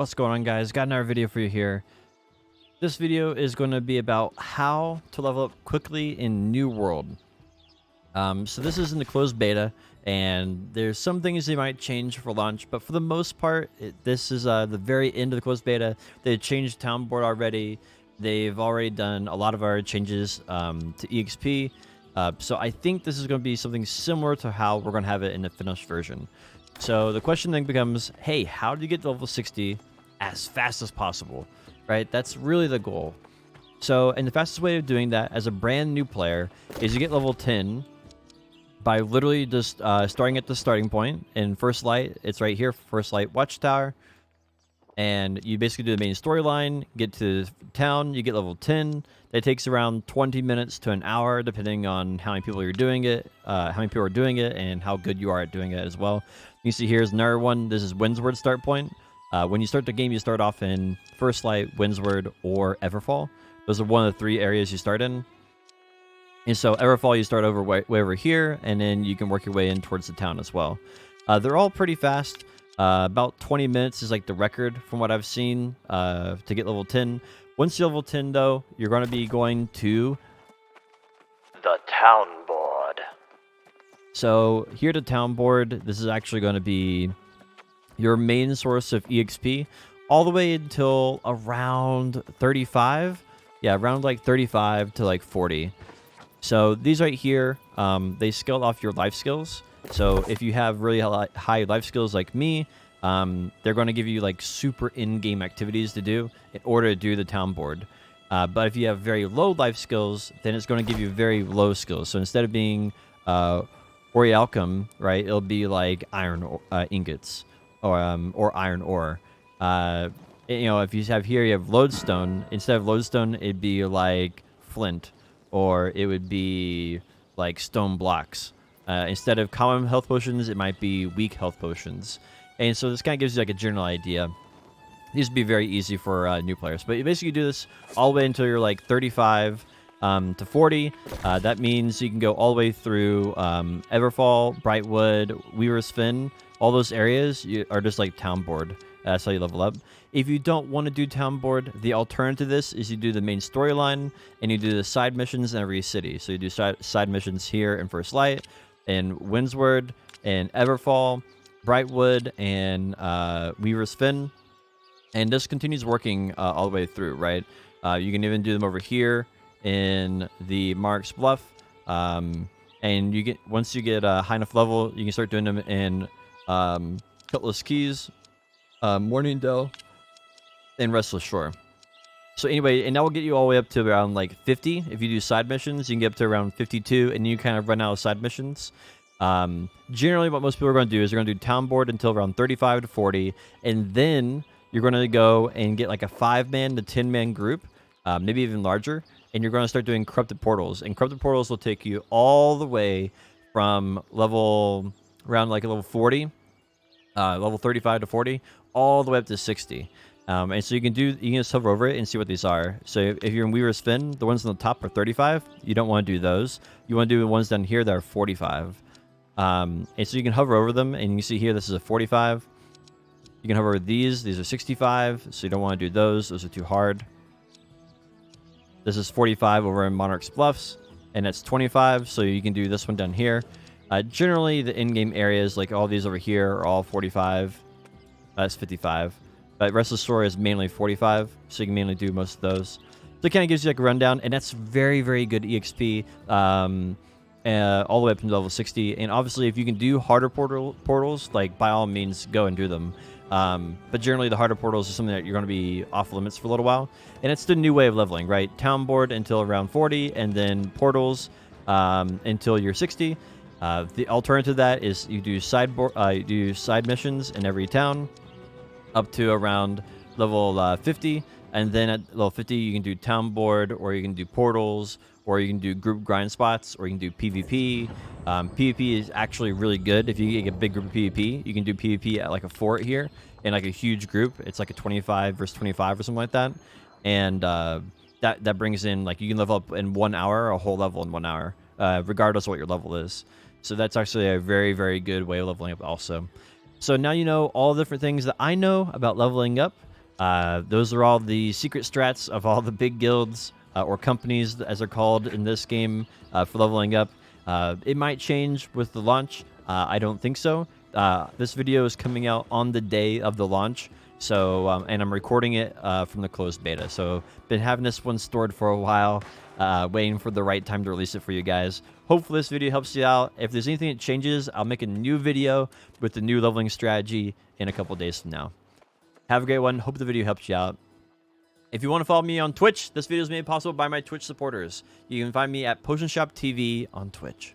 What's going on, guys? Got another video for you here. This video is going to be about how to level up quickly in New World. So this is in the closed beta, and there's some things they might change for launch, but for the most part, this is the very end of the closed beta. They changed town board already. They've already done a lot of our changes to EXP. So I think this is going to be something similar to how we're going to have it in the finished version. So the question then becomes, hey, how do you get to level 60 as fast as possible, right? That's really the goal. So, and the fastest way of doing that as a brand new player is you get level 10 by literally just starting at the starting point in First Light. It's right here, First Light Watchtower. And you basically do the main storyline, get to town, you get level 10. That takes around 20 minutes to an hour, depending on how many people you're doing it, how many people are doing it, and how good you are at doing it as well. You see here's another one. This is Windsward start point. When you start the game, you start off in First Light, Windsward, or Everfall. Those are one of the three areas you start in. And so Everfall, you start over way over here, and then you can work your way in towards the town as well. They're all pretty fast. About 20 minutes is like the record from what I've seen to get level 10. Once you're level 10, though, you're going to be going to the town board. So here at the town board, this is actually going to be your main source of EXP all the way until around 35. Yeah, around like 35 to like 40. So these right here, they scale off your life skills. So if you have really high life skills like me, they're going to give you like super in-game activities to do in order to do the town board. But if you have very low life skills, then it's going to give you very low skills. So instead of being Orialcum, right, it'll be like iron ingots or iron ore. You know, if you have here, you have lodestone. Instead of lodestone, it'd be like flint, or it would be like stone blocks. Instead of common health potions, it might be weak health potions. And so this kind of gives you like a general idea. These would be very easy for new players. But you basically do this all the way until you're like 35 to 40. That means you can go all the way through Everfall, Brightwood, Weaver's Fen. All those areas are just like town board. That's how you level up. If you don't want to do town board, the alternative to this is you do the main storyline and you do the side missions in every city. So you do side missions here in First Light, in Windsward, and Everfall, Brightwood, and Weaver's Fen. And this continues working all the way through, right? You can even do them over here in the Mark's Bluff. And you get once you get a high enough level, you can start doing them in Cutlass Keys, Morningdale, and Restless Shore. So anyway, and that will get you all the way up to around like 50. If you do side missions, you can get up to around 52, and you kind of run out of side missions. Generally, what most people are going to do is they're going to do town board until around 35 to 40, and then you're going to go and get like a 5-man to 10-man group, maybe even larger, and you're going to start doing corrupted portals. And corrupted portals will take you all the way from level around like a level 40, level 35 to 40, all the way up to 60. And so you can just hover over it and see what these are. So if you're in Weaver's Fen, the ones on the top are 35. You don't want to do those. You want to do the ones down here that are 45. And so you can hover over them, and you can see here this is a 45. You can hover over these. These are 65, so you don't want to do those. Those are too hard. This is 45 over in Monarch's Bluffs, and that's 25, so you can do this one down here. Generally, the in-game areas, like all these over here, are all 45. That's 55. But Restless Shore is mainly 45, so you can mainly do most of those. So it kind of gives you like a rundown, and that's very, very good EXP all the way up to level 60. And obviously, if you can do harder portals, like by all means, go and do them. But generally, the harder portals is something that you're going to be off limits for a little while. And it's the new way of leveling, right? Town board until around 40, and then portals until you're 60. The alternative to that is you do side missions in every town up to around level 50, and then at level 50 you can do town board, or you can do portals, or you can do group grind spots, or you can do PvP. PvP is actually really good. If you get a big group of PvP, you can do PvP at like a fort here in like a huge group. It's like a 25 versus 25 or something like that, and that brings in like you can level up in 1 hour, a whole level in 1 hour, regardless of what your level is. So that's actually a very, very good way of leveling up also. So now you know all the different things that I know about leveling up. Those are all the secret strats of all the big guilds or companies, as they're called in this game, for leveling up. It might change with the launch. I don't think so. This video is coming out on the day of the launch, so and I'm recording it from the closed beta. So been having this one stored for a while, waiting for the right time to release it for you guys. Hopefully this video helps you out. If there's anything that changes, I'll make a new video with the new leveling strategy in a couple days from now. Have a great one. Hope the video helped you out. If you want to follow me on Twitch, this video is made possible by my Twitch supporters. You can find me at Potion Shop TV on Twitch.